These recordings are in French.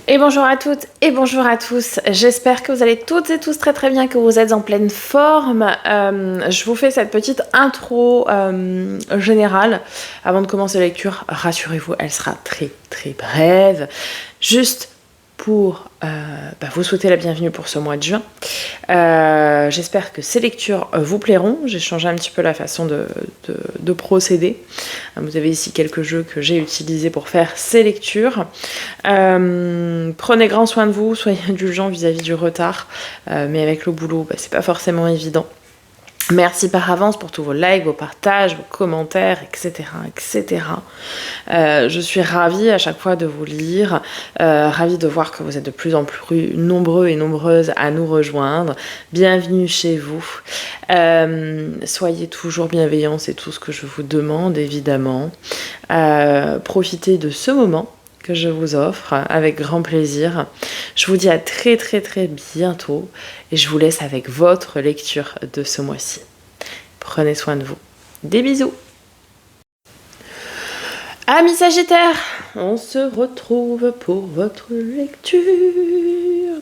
Et bonjour à toutes et bonjour à tous, j'espère que vous allez toutes et tous très très bien, que vous êtes en pleine forme. Je vous fais cette petite intro générale avant de commencer la lecture. Rassurez-vous, elle sera très très brève. Juste pour vous souhaiter la bienvenue pour ce mois de juin. J'espère que ces lectures vous plairont. J'ai changé un petit peu la façon de procéder. Vous avez ici quelques jeux que j'ai utilisés pour faire ces lectures. Prenez grand soin de vous, soyez indulgents vis-à-vis du retard, mais avec le boulot, c'est pas forcément évident. Merci par avance pour tous vos likes, vos partages, vos commentaires, etc. etc. Je suis ravie à chaque fois de vous lire, ravie de voir que vous êtes de plus en plus nombreux et nombreuses à nous rejoindre. Bienvenue chez vous. Soyez toujours bienveillants, c'est tout ce que je vous demande, évidemment. Profitez de ce moment que je vous offre avec grand plaisir. Je vous dis à très très très bientôt et je vous laisse avec votre lecture de ce mois-ci. Prenez soin de vous. Des bisous. Amis Sagittaires, on se retrouve pour votre lecture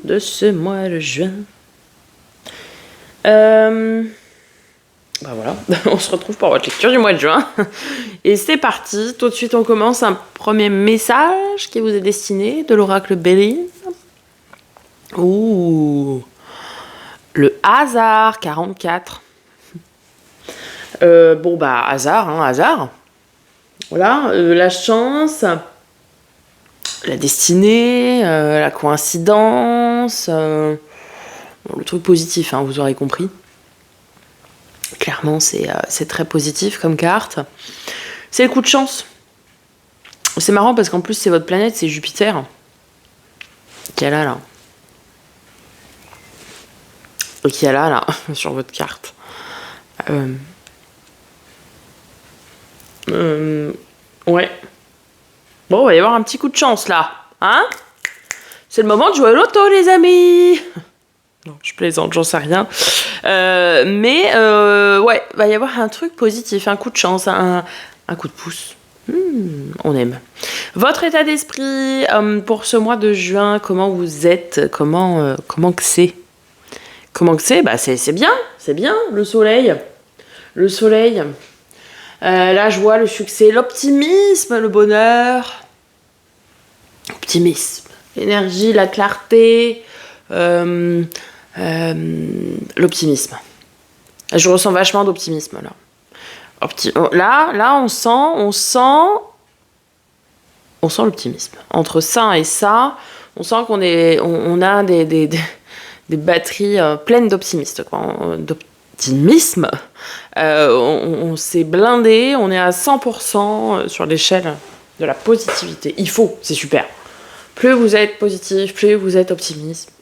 de ce mois de juin. Voilà, on se retrouve pour votre lecture du mois de juin. Et c'est parti, tout de suite on commence un premier message qui vous est destiné de l'oracle Béline. Ouh, le hasard 44. Hasard. Voilà, la chance, la destinée, la coïncidence, le truc positif, vous aurez compris. Clairement, c'est très positif comme carte. C'est le coup de chance. C'est marrant parce qu'en plus, c'est votre planète, c'est Jupiter. Qui est là. Qui est là, sur votre carte. Ouais. Bon, il va y avoir un petit coup de chance, là. Hein? C'est le moment de jouer au loto, les amis. Non, je plaisante, j'en sais rien. Ouais, va y avoir un truc positif, un coup de chance, un coup de pouce. On aime. Votre état d'esprit pour ce mois de juin, comment vous êtes? Comment que c'est? Comment que c'est? C'est bien, le soleil. Le soleil. La joie, le succès, l'optimisme, le bonheur. Optimisme. L'énergie, la clarté. L'optimisme. Je ressens vachement d'optimisme là. Là, on sent l'optimisme. Entre ça et ça, on sent on a des batteries pleines d'optimisme. On s'est blindé, on est à 100% sur l'échelle de la positivité. C'est super. Plus vous êtes positif, plus vous êtes optimiste,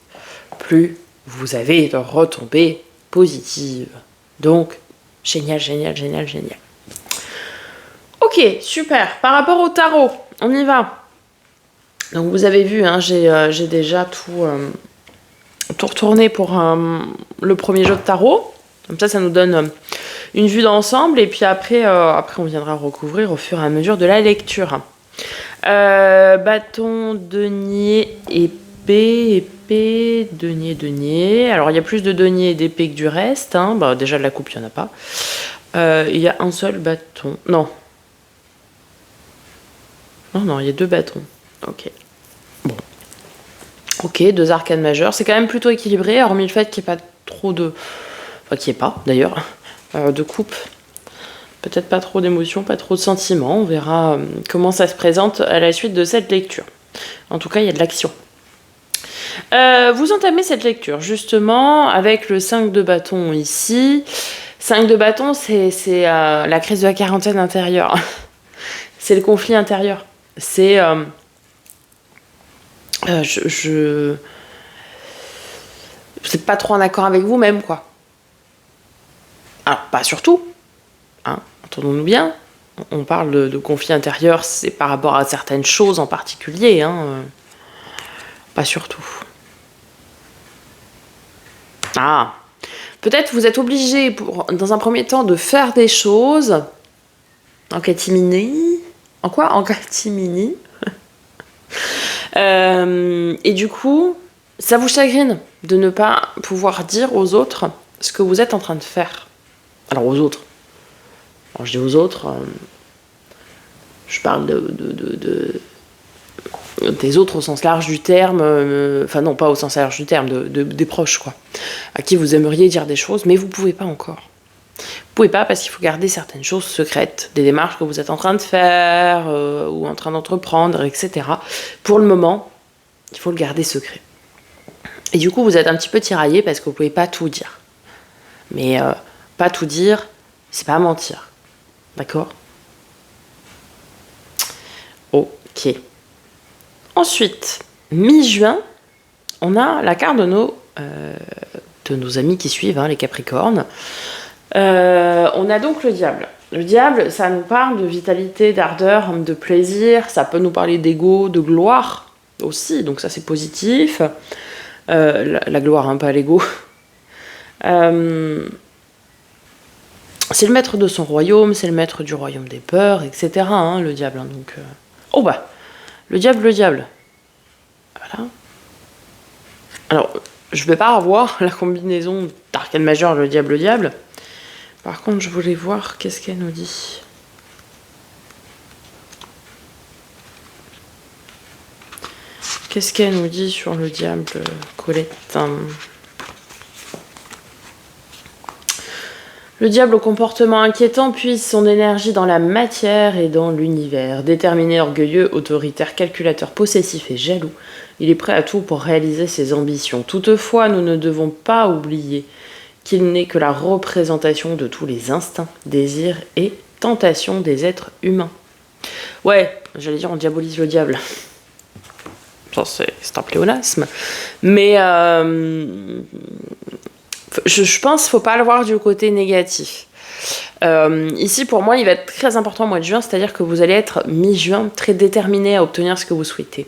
plus vous avez de retombées positives. Donc, génial. Ok, super. Par rapport au tarot, on y va. Donc, vous avez vu, j'ai déjà tout retourné pour le premier jeu de tarot. Comme ça nous donne une vue d'ensemble. Et puis après, on viendra recouvrir au fur et à mesure de la lecture. Bâton, denier, épée, denier. Alors, il y a plus de denier et d'épée que du reste. Déjà, de la coupe, il n'y en a pas. Il y a un seul bâton. Non, il y a deux bâtons. Ok. Bon. Ok, 2 arcanes majeures. C'est quand même plutôt équilibré, hormis le fait qu'il n'y ait pas trop de... Enfin, qu'il n'y ait pas, d'ailleurs, de coupe. Peut-être pas trop d'émotions, pas trop de sentiments. On verra comment ça se présente à la suite de cette lecture. En tout cas, il y a de l'action. Vous entamez cette lecture, justement, avec le 5 de bâton ici. 5 de bâton, c'est la crise de la quarantaine intérieure. C'est le conflit intérieur. C'est... vous n'êtes pas trop en accord avec vous-même, quoi. Alors, pas surtout. Entendons-nous bien. On parle de conflit intérieur, c'est par rapport à certaines choses en particulier. Pas surtout. Peut-être vous êtes obligé, dans un premier temps, de faire des choses en catimini. En quoi? En catimini. Et du coup, ça vous chagrine de ne pas pouvoir dire aux autres ce que vous êtes en train de faire. Alors aux autres. Quand je dis aux autres, je parle des autres au sens large du terme, enfin non, pas au sens large du terme, des proches, quoi, à qui vous aimeriez dire des choses, mais vous pouvez pas encore. Vous pouvez pas parce qu'il faut garder certaines choses secrètes, des démarches que vous êtes en train de faire ou en train d'entreprendre, etc. Pour le moment, il faut le garder secret. Et du coup, vous êtes un petit peu tiraillé parce que vous pouvez pas tout dire. Mais pas tout dire, c'est pas mentir. D'accord ? Ok. Ensuite, mi-juin, on a la carte de nos amis qui suivent, hein, les Capricornes. On a donc le diable. Le diable, ça nous parle de vitalité, d'ardeur, de plaisir. Ça peut nous parler d'ego, de gloire aussi. Donc ça, c'est positif. La gloire, hein, pas l'ego. C'est le maître de son royaume, c'est le maître du royaume des peurs, etc. Hein, le diable. Hein, donc, oh bah, le diable. Voilà. Alors, je vais pas avoir la combinaison d'arcane majeur, le diable. Par contre, je voulais voir qu'est-ce qu'elle nous dit. Qu'est-ce qu'elle nous dit sur le diable, Colette ? Le diable au comportement inquiétant puise son énergie dans la matière et dans l'univers. Déterminé, orgueilleux, autoritaire, calculateur, possessif et jaloux, il est prêt à tout pour réaliser ses ambitions. Toutefois, nous ne devons pas oublier qu'il n'est que la représentation de tous les instincts, désirs et tentations des êtres humains. Ouais, j'allais dire on diabolise le diable. Ça, c'est un pléonasme. Mais je pense qu'il ne faut pas le voir du côté négatif. Ici, pour moi, il va être très important au mois de juin, c'est-à-dire que vous allez être mi-juin très déterminé à obtenir ce que vous souhaitez.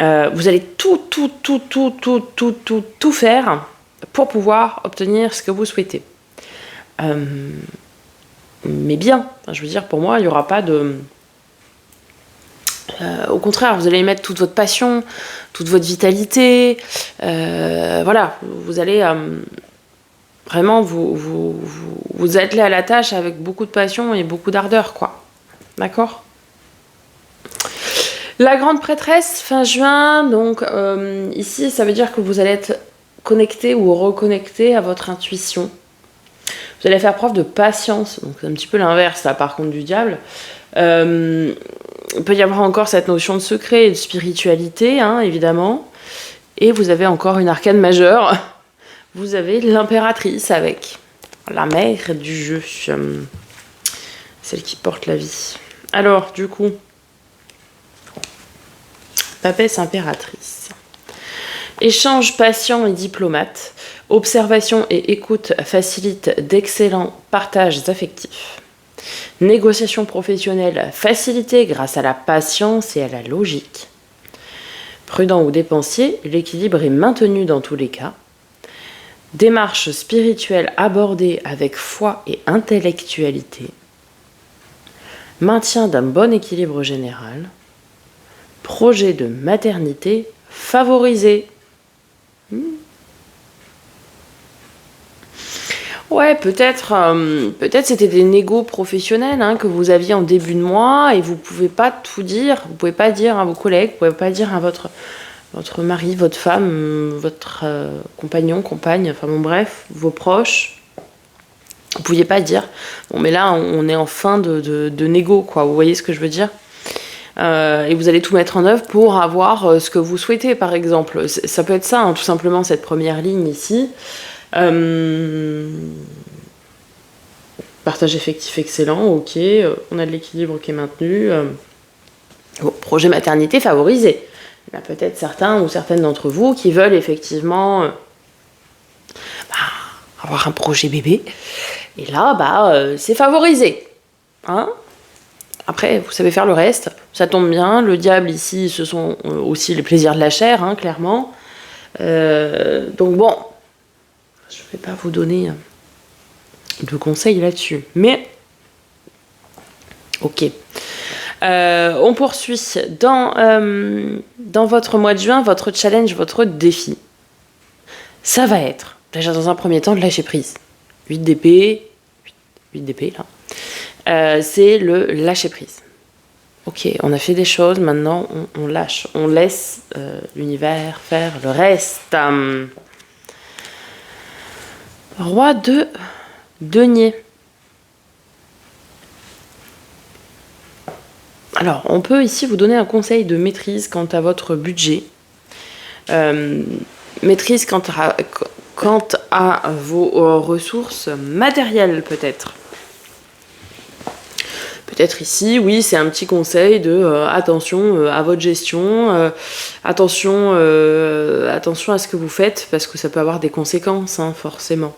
Vous allez tout faire pour pouvoir obtenir ce que vous souhaitez. Mais bien, je veux dire, pour moi, il n'y aura pas de... au contraire, vous allez y mettre toute votre passion, toute votre vitalité. Voilà, vous allez vraiment vous atteler à la tâche avec beaucoup de passion et beaucoup d'ardeur, quoi. D'accord ? La grande prêtresse, fin juin, donc ici, ça veut dire que vous allez être connecté ou reconnecté à votre intuition. Vous allez faire preuve de patience, donc c'est un petit peu l'inverse, là, par contre, du diable. Il peut y avoir encore cette notion de secret et de spiritualité, hein, évidemment. Et vous avez encore une arcane majeure. Vous avez l'impératrice avec la mère du jeu. Celle qui porte la vie. Alors, du coup, papesse impératrice. Échange patient et diplomate. Observation et écoute facilitent d'excellents partages affectifs. Négociation professionnelle facilitée grâce à la patience et à la logique. Prudent ou dépensier, l'équilibre est maintenu dans tous les cas. Démarche spirituelle abordée avec foi et intellectualité. Maintien d'un bon équilibre général. Projet de maternité favorisé. Ouais, peut-être c'était des négos professionnels, hein, que vous aviez en début de mois et vous pouvez pas tout dire. Vous pouvez pas dire à vos collègues, vous pouvez pas dire à votre mari, votre femme, votre compagnon, compagne, enfin bon bref, vos proches. Vous pouviez pas dire. Bon, mais là on est en fin de négo, quoi. Vous voyez ce que je veux dire ? Et vous allez tout mettre en œuvre pour avoir ce que vous souhaitez, par exemple. Ça peut être ça, hein, tout simplement, cette première ligne ici. Partage effectif excellent, ok. On a de l'équilibre qui est maintenu. Projet maternité favorisé. Il y en a peut-être certains ou certaines d'entre vous qui veulent effectivement avoir un projet bébé. Et là, c'est favorisé. Hein ? Après, vous savez faire le reste. Ça tombe bien. Le diable, ici, ce sont aussi les plaisirs de la chair, hein, clairement. Donc bon, je ne vais pas vous donner de conseils là-dessus. Mais, ok. On poursuit dans votre mois de juin, votre challenge, votre défi. Ça va être, déjà dans un premier temps, de lâcher prise. 8 d'épée, 8 d'épée là. C'est le lâcher prise. Ok, on a fait des choses, maintenant on lâche, on laisse l'univers faire le reste. Roi de denier. Alors, on peut ici vous donner un conseil de maîtrise quant à votre budget. Maîtrise quant à vos ressources matérielles, peut-être. Peut-être ici, oui, c'est un petit conseil de attention à votre gestion, attention à ce que vous faites, parce que ça peut avoir des conséquences, hein, forcément.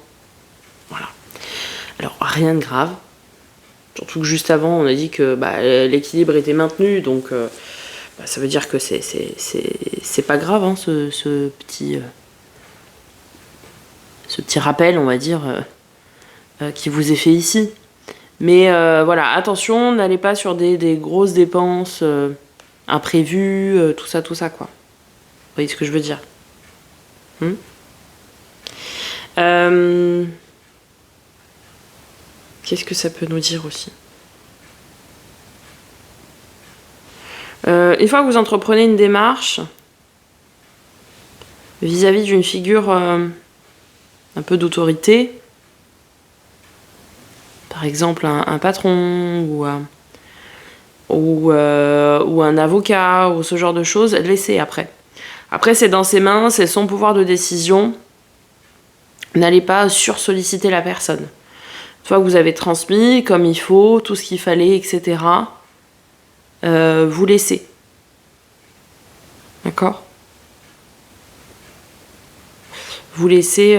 Voilà. Alors, rien de grave. Surtout que juste avant, on a dit que l'équilibre était maintenu, donc ça veut dire que c'est pas grave, hein, ce petit rappel, on va dire, qui vous est fait ici. Mais voilà, attention, n'allez pas sur des grosses dépenses imprévues, tout ça, quoi. Vous voyez ce que je veux dire? Qu'est-ce que ça peut nous dire aussi? Une fois que vous entreprenez une démarche vis-à-vis d'une figure un peu d'autorité, par exemple un patron ou un avocat ou ce genre de choses, laissez après. Après, c'est dans ses mains, c'est son pouvoir de décision. N'allez pas sursolliciter la personne. Une fois que vous avez transmis comme il faut, tout ce qu'il fallait, etc., vous laissez. D'accord ? Vous laissez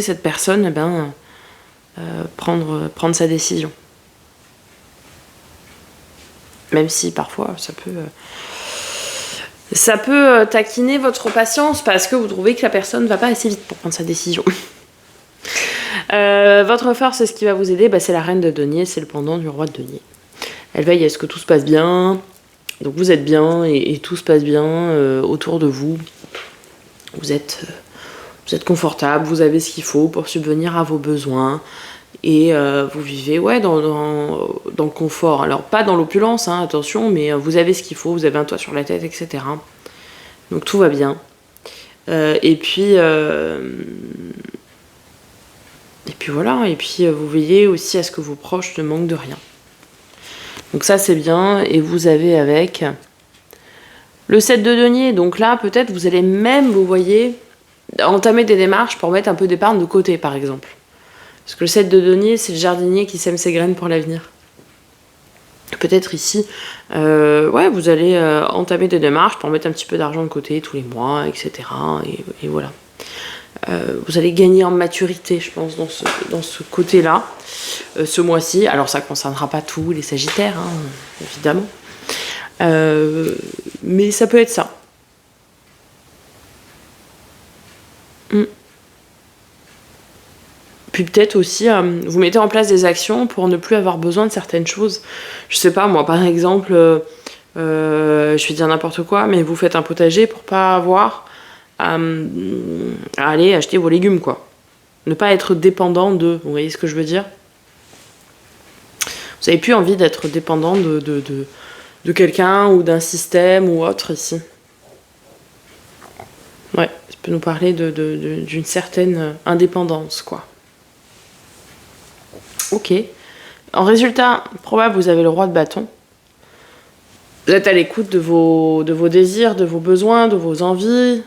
cette personne prendre sa décision. Même si parfois ça peut taquiner votre patience parce que vous trouvez que la personne ne va pas assez vite pour prendre sa décision. Votre force, c'est ce qui va vous aider, c'est la reine de denier, c'est le pendant du roi de denier. Elle veille à ce que tout se passe bien, donc vous êtes bien et tout se passe bien autour de vous. Vous êtes confortable, vous avez ce qu'il faut pour subvenir à vos besoins et vous vivez dans le confort. Alors pas dans l'opulence, hein, attention, mais vous avez ce qu'il faut, vous avez un toit sur la tête, etc. Donc tout va bien. Et puis voilà, et puis vous veillez aussi à ce que vos proches ne manquent de rien. Donc ça c'est bien, et vous avez avec le 7 de denier, donc là peut-être vous allez même, vous voyez, entamer des démarches pour mettre un peu d'épargne de côté par exemple. Parce que le 7 de denier, c'est le jardinier qui sème ses graines pour l'avenir. Peut-être ici, vous allez entamer des démarches pour mettre un petit peu d'argent de côté tous les mois, etc. Et voilà. Vous allez gagner en maturité, je pense, dans ce côté-là, ce mois-ci. Alors ça ne concernera pas tous les Sagittaires, hein, évidemment. Mais ça peut être ça. Puis peut-être aussi, vous mettez en place des actions pour ne plus avoir besoin de certaines choses. Je sais pas, moi, par exemple, je vais dire n'importe quoi, mais vous faites un potager pour pas avoir à aller acheter vos légumes, quoi. Ne pas être dépendant de... Vous voyez ce que je veux dire? Vous n'avez plus envie d'être dépendant de quelqu'un ou d'un système ou autre, ici. Ouais, ça peut nous parler d'une certaine indépendance, quoi. Ok. En résultat probable, vous avez le roi de bâton. Vous êtes à l'écoute de vos désirs, de vos besoins, de vos envies.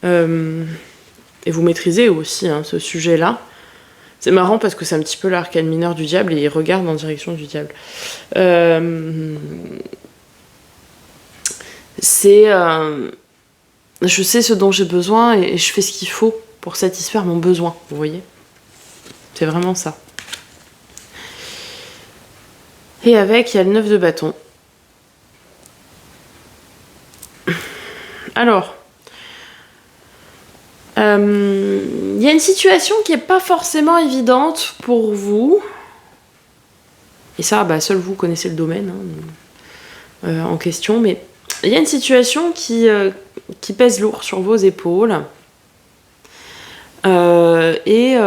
Et vous maîtrisez aussi ce sujet-là. C'est marrant parce que c'est un petit peu l'arcane mineur du diable et il regarde en direction du diable. Je sais ce dont j'ai besoin et je fais ce qu'il faut pour satisfaire mon besoin, vous voyez ? C'est vraiment ça. Et avec, il y a le 9 de bâton. Alors, il y a une situation qui n'est pas forcément évidente pour vous. Et ça, bah, seul vous connaissez le domaine en question. Mais il y a une situation qui pèse lourd sur vos épaules. Et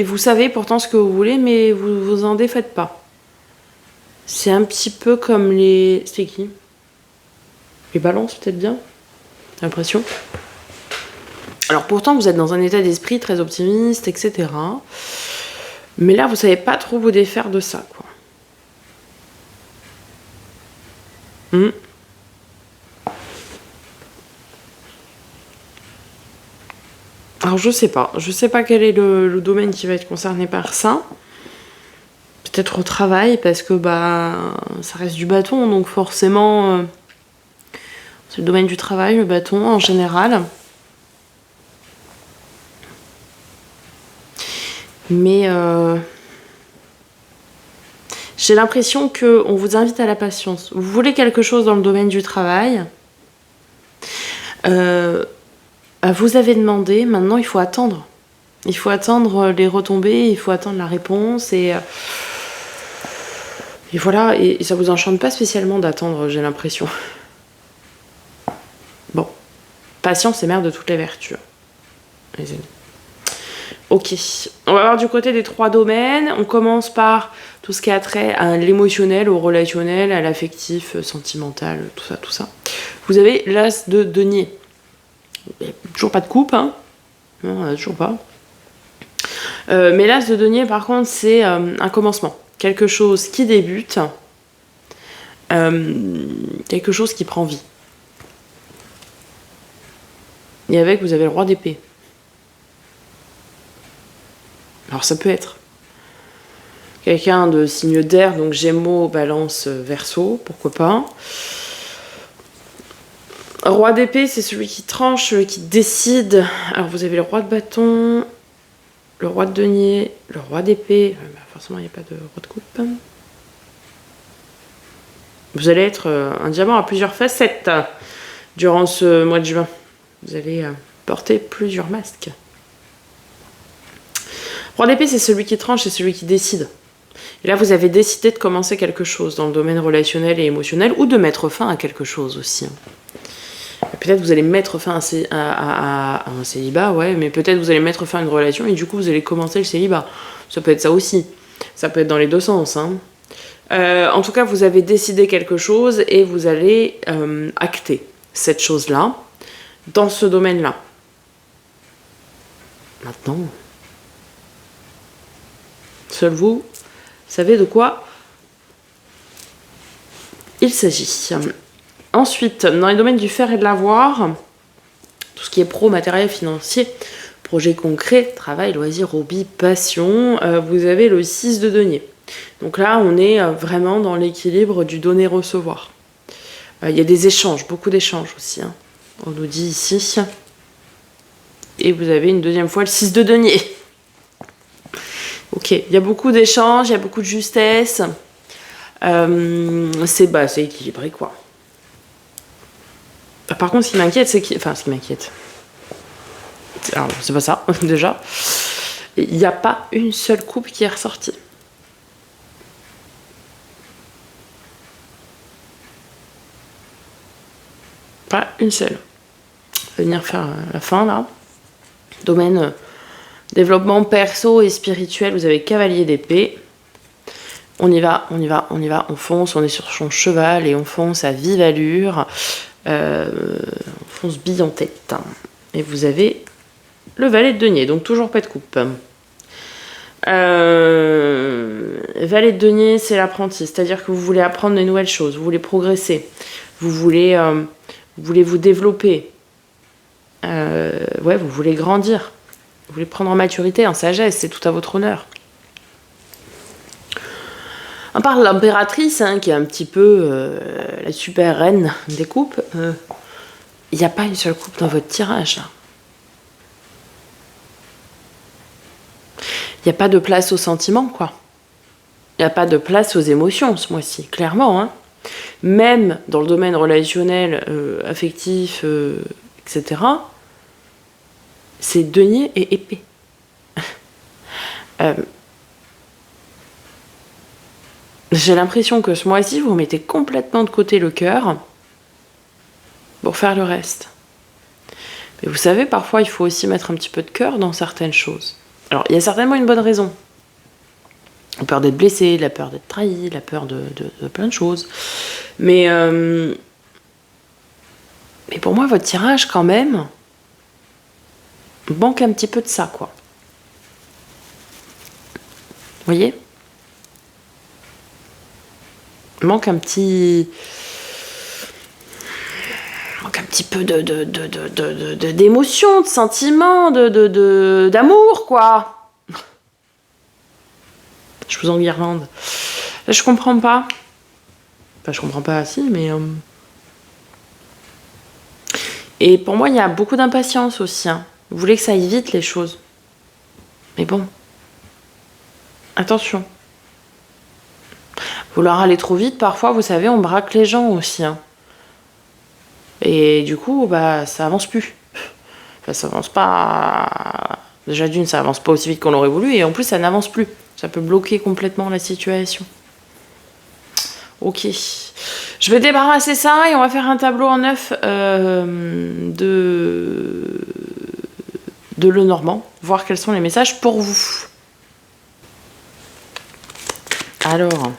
vous savez pourtant ce que vous voulez, mais vous vous en défaites pas. C'est un petit peu comme les... C'est qui? Les balances, peut-être bien? J'ai l'impression. Alors pourtant, vous êtes dans un état d'esprit très optimiste, etc. Mais là, vous savez pas trop vous défaire de ça, quoi. Alors je sais pas quel est le domaine qui va être concerné par ça. Peut-être au travail, parce que bah ça reste du bâton, donc forcément c'est le domaine du travail, le bâton en général. Mais j'ai l'impression qu'on vous invite à la patience. Vous voulez quelque chose dans le domaine du travail. Vous avez demandé, maintenant il faut attendre. Il faut attendre les retombées, il faut attendre la réponse et voilà, et ça vous enchante pas spécialement d'attendre, j'ai l'impression. Bon, patience est mère de toutes les vertus, les amis. Ok, on va voir du côté des 3 domaines. On commence par tout ce qui a trait à l'émotionnel, au relationnel, à l'affectif, sentimental, tout ça. Vous avez l'as de denier. Toujours pas de coupe, hein. Non, toujours pas. Mais l'as de denier, par contre, c'est un commencement. Quelque chose qui débute, quelque chose qui prend vie. Et avec, vous avez le roi d'épée. Alors ça peut être quelqu'un de signe d'air, donc Gémeaux, Balance, Verseau, pourquoi pas. Roi d'épée, c'est celui qui tranche, celui qui décide. Alors vous avez le roi de bâton, le roi de denier, le roi d'épée. Forcément, il n'y a pas de roi de coupe. Vous allez être un diamant à plusieurs facettes durant ce mois de juin. Vous allez porter plusieurs masques. Roi d'épée, c'est celui qui tranche, c'est celui qui décide. Et là, vous avez décidé de commencer quelque chose dans le domaine relationnel et émotionnel, ou de mettre fin à quelque chose aussi. Peut-être vous allez mettre fin à un célibat, ouais, mais peut-être vous allez mettre fin à une relation et du coup vous allez commencer le célibat. Ça peut être ça aussi. Ça peut être dans les deux sens. Hein. En tout cas, vous avez décidé quelque chose et vous allez acter cette chose-là dans ce domaine-là. Maintenant, seul vous savez de quoi il s'agit. Ensuite, dans les domaines du faire et de l'avoir, tout ce qui est pro, matériel, financier, projet concret, travail, loisirs, hobby, passion, vous avez le 6 de denier. Donc là, on est vraiment dans l'équilibre du donner-recevoir. Il y a des échanges, beaucoup d'échanges aussi. Hein. On nous dit ici. Et vous avez une deuxième fois le 6 de denier. Ok, il y a beaucoup d'échanges, il y a beaucoup de justesse. C'est équilibré, quoi. Par contre, ce qui m'inquiète, c'est ce qui m'inquiète. Alors, c'est pas ça, déjà. Il n'y a pas une seule coupe qui est ressortie. Pas une seule. Je vais venir faire la fin, là. Domaine développement perso et spirituel, vous avez cavalier d'épée. On y va, on fonce, on est sur son cheval et on fonce à vive allure. On fonce bille en tête. Et vous avez le valet de denier, donc toujours pas de coupe. Valet de denier, c'est l'apprenti, c'est-à-dire que vous voulez apprendre de nouvelles choses, vous voulez progresser, vous voulez vous développer, vous voulez grandir, vous voulez prendre en maturité, en sagesse, c'est tout à votre honneur. À part l'impératrice, hein, qui est un petit peu la super reine des coupes, il n'y a pas une seule coupe dans votre tirage. Il n'y a pas de place aux sentiments, quoi. Il n'y a pas de place aux émotions, ce mois-ci, clairement. Hein. Même dans le domaine relationnel, affectif, etc., c'est denier et épée. J'ai l'impression que ce mois-ci, vous mettez complètement de côté le cœur pour faire le reste. Mais vous savez, parfois, il faut aussi mettre un petit peu de cœur dans certaines choses. Alors, il y a certainement une bonne raison. La peur d'être blessé, la peur d'être trahi, la peur de plein de choses. Mais pour moi, votre tirage, quand même, manque un petit peu de ça, quoi. Vous voyez ? Manque un petit peu d'émotion, de sentiment, d'amour, quoi. Je vous enguirlande. Je comprends pas. Enfin, je comprends pas, si, mais... Et pour moi, il y a beaucoup d'impatience aussi. Hein. Vous voulez que ça aille vite, les choses. Mais bon. Attention. Vouloir aller trop vite, parfois, vous savez, on braque les gens aussi. Hein. Et du coup, bah, ça avance plus. Enfin, ça avance pas... Déjà d'une, ça avance pas aussi vite qu'on l'aurait voulu, et en plus, ça n'avance plus. Ça peut bloquer complètement la situation. Ok. Je vais débarrasser ça et on va faire un tableau en neuf de Lenormand. Voir quels sont les messages pour vous. Alors...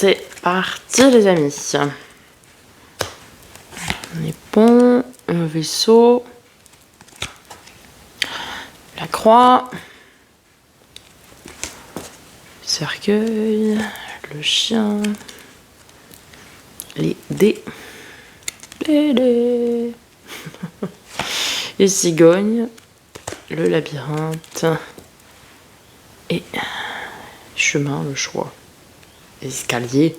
C'est parti les amis. Les ponts, le vaisseau, la croix, le cercueil, le chien, les dés, les cigognes, le labyrinthe et chemin, le choix. Escalier.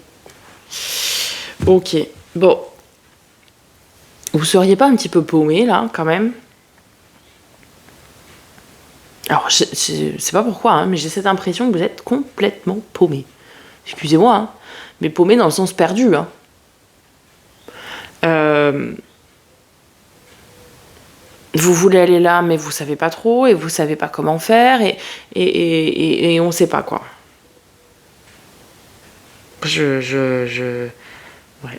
Ok. Bon. Vous seriez pas un petit peu paumé, là, quand même? Alors, je sais pas pourquoi, hein, mais j'ai cette impression que vous êtes complètement paumé. Excusez-moi, hein, mais paumé dans le sens perdu. Hein. Vous voulez aller là, mais vous savez pas trop, et vous savez pas comment faire, et on sait pas, quoi. Ouais.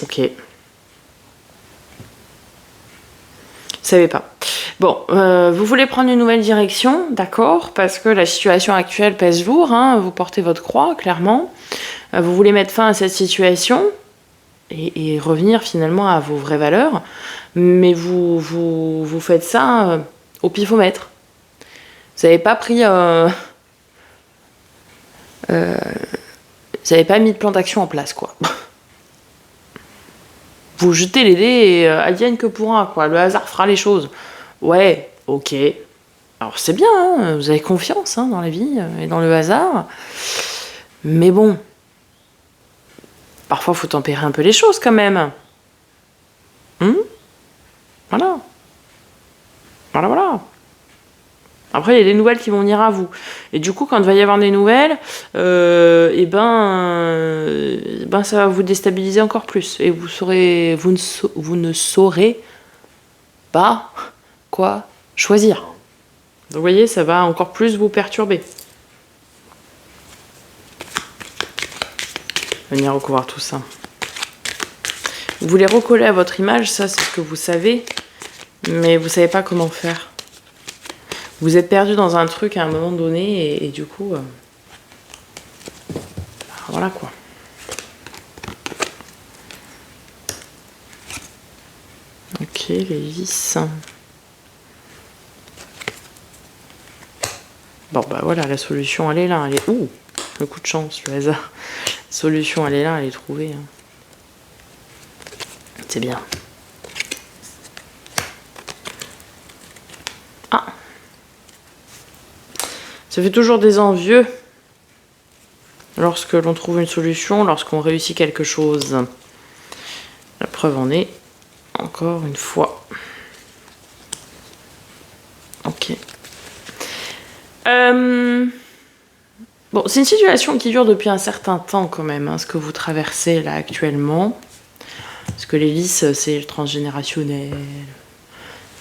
Ok. Vous savez pas. Bon, vous voulez prendre une nouvelle direction, d'accord, parce que la situation actuelle pèse lourd, hein, vous portez votre croix, clairement. Vous voulez mettre fin à cette situation et revenir finalement à vos vraies valeurs, mais vous faites ça au pifomètre. Vous n'avez pas pris... vous n'avez pas mis de plan d'action en place, quoi. Vous jetez les dés et advienne que pourra, quoi. Le hasard fera les choses. Ouais, ok. Alors c'est bien, hein, vous avez confiance hein, dans la vie et dans le hasard. Mais bon, parfois il faut tempérer un peu les choses quand même. Voilà. Voilà. Après, il y a des nouvelles qui vont venir à vous. Et du coup, quand il va y avoir des nouvelles, ça va vous déstabiliser encore plus. Et vous ne saurez pas quoi choisir. Donc, vous voyez, ça va encore plus vous perturber. Venir recouvrir tout ça. Vous voulez recoller à votre image, ça c'est ce que vous savez, mais vous savez pas comment faire. Vous êtes perdu dans un truc à un moment donné et du coup... voilà quoi. Ok, les vis. Bon bah voilà, la solution elle est là. Elle est... Ouh, le coup de chance, le hasard. La solution elle est là, elle est trouvée. Hein. C'est bien. Ah. Ça fait toujours des envieux lorsque l'on trouve une solution, lorsqu'on réussit quelque chose. La preuve en est, encore une fois. Ok. Bon, c'est une situation qui dure depuis un certain temps quand même, hein, ce que vous traversez là actuellement. Parce que les lys, c'est le transgénérationnel.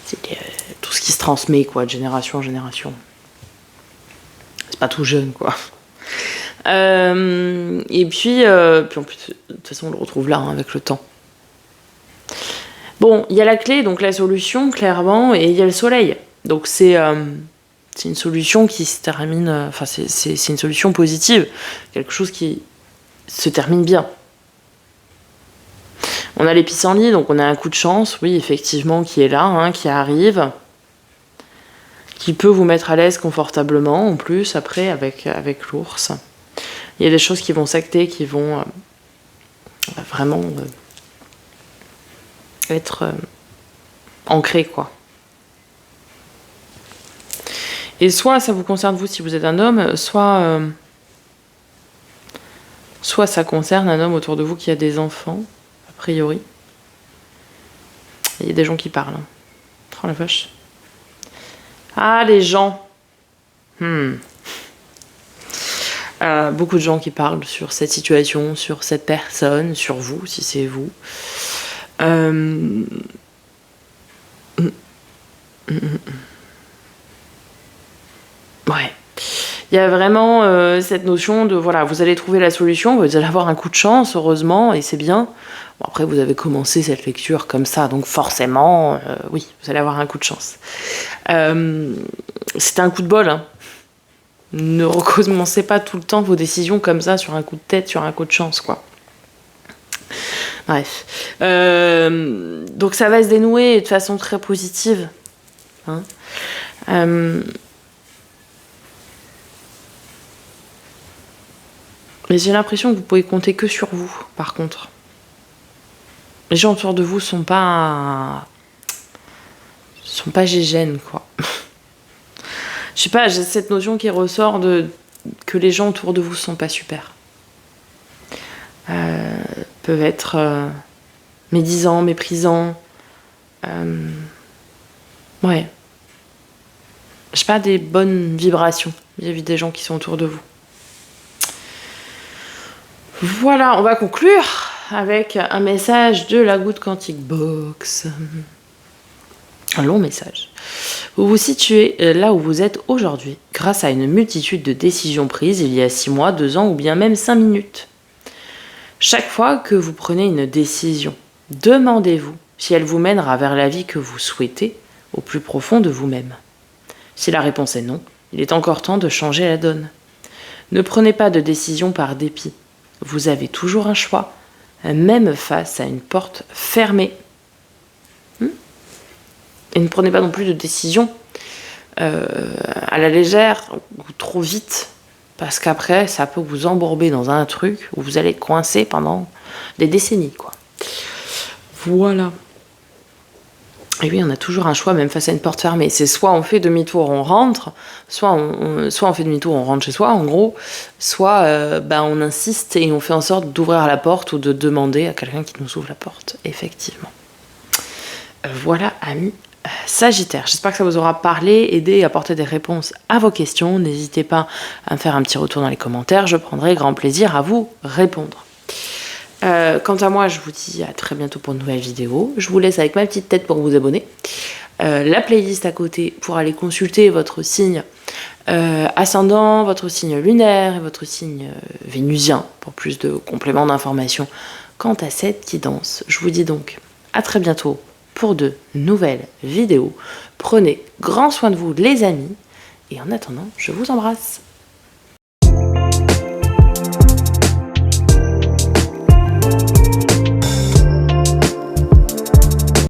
C'est tout ce qui se transmet, quoi, de génération en génération. C'est pas tout jeune, quoi. Et puis en plus, de toute façon, on le retrouve là, hein, avec le temps. Bon, il y a la clé, donc la solution, clairement, et il y a le soleil. Donc c'est une solution qui se termine... Enfin, c'est une solution positive. Quelque chose qui se termine bien. On a les pissenlits, donc on a un coup de chance, oui, effectivement, qui est là, hein, qui arrive, qui peut vous mettre à l'aise confortablement, en plus, après, avec l'ours. Il y a des choses qui vont s'acter, qui vont vraiment être ancrées, quoi. Et soit ça vous concerne vous si vous êtes un homme, soit ça concerne un homme autour de vous qui a des enfants, a priori. Il y a des gens qui parlent. Oh la vache. Ah, les gens. Beaucoup de gens qui parlent sur cette situation, sur cette personne, sur vous, si c'est vous. Ouais. Il y a vraiment cette notion de, voilà, vous allez trouver la solution, vous allez avoir un coup de chance, heureusement, et c'est bien. Bon, après, vous avez commencé cette lecture comme ça, donc forcément, oui, vous allez avoir un coup de chance. C'était un coup de bol, hein. Ne recommencez pas tout le temps vos décisions comme ça, sur un coup de tête, sur un coup de chance, quoi. Bref. Donc ça va se dénouer de façon très positive. Hein. Mais j'ai l'impression que vous pouvez compter que sur vous, par contre. Les gens autour de vous sont pas gégènes, quoi. Je sais pas, j'ai cette notion qui ressort de que les gens autour de vous sont pas super. Peuvent être médisants, méprisants. Ouais. Je sais pas, des bonnes vibrations vis-à-vis des gens qui sont autour de vous. Voilà, on va conclure avec un message de la Good Quantic Box. Un long message. Vous vous situez là où vous êtes aujourd'hui, grâce à une multitude de décisions prises il y a 6 mois, 2 ans ou bien même 5 minutes. Chaque fois que vous prenez une décision, demandez-vous si elle vous mènera vers la vie que vous souhaitez au plus profond de vous-même. Si la réponse est non, il est encore temps de changer la donne. Ne prenez pas de décision par dépit. Vous avez toujours un choix, même face à une porte fermée. Et ne prenez pas non plus de décision à la légère ou trop vite, parce qu'après, ça peut vous embourber dans un truc où vous allez être coincé pendant des décennies, quoi. Voilà. Et oui, on a toujours un choix, même face à une porte fermée. C'est soit on fait demi-tour, on rentre, soit on fait demi-tour, on rentre chez soi, en gros, soit on insiste et on fait en sorte d'ouvrir la porte ou de demander à quelqu'un qui nous ouvre la porte, effectivement. Voilà, amis Sagittaire. J'espère que ça vous aura parlé, aidé et apporté des réponses à vos questions. N'hésitez pas à me faire un petit retour dans les commentaires, je prendrai grand plaisir à vous répondre. Quant à moi, je vous dis à très bientôt pour une nouvelle vidéo. Je vous laisse avec ma petite tête pour vous abonner. La playlist à côté pour aller consulter votre signe ascendant, votre signe lunaire et votre signe vénusien pour plus de compléments d'informations quant à cette guidance. Je vous dis donc à très bientôt pour de nouvelles vidéos. Prenez grand soin de vous, les amis, et en attendant, je vous embrasse.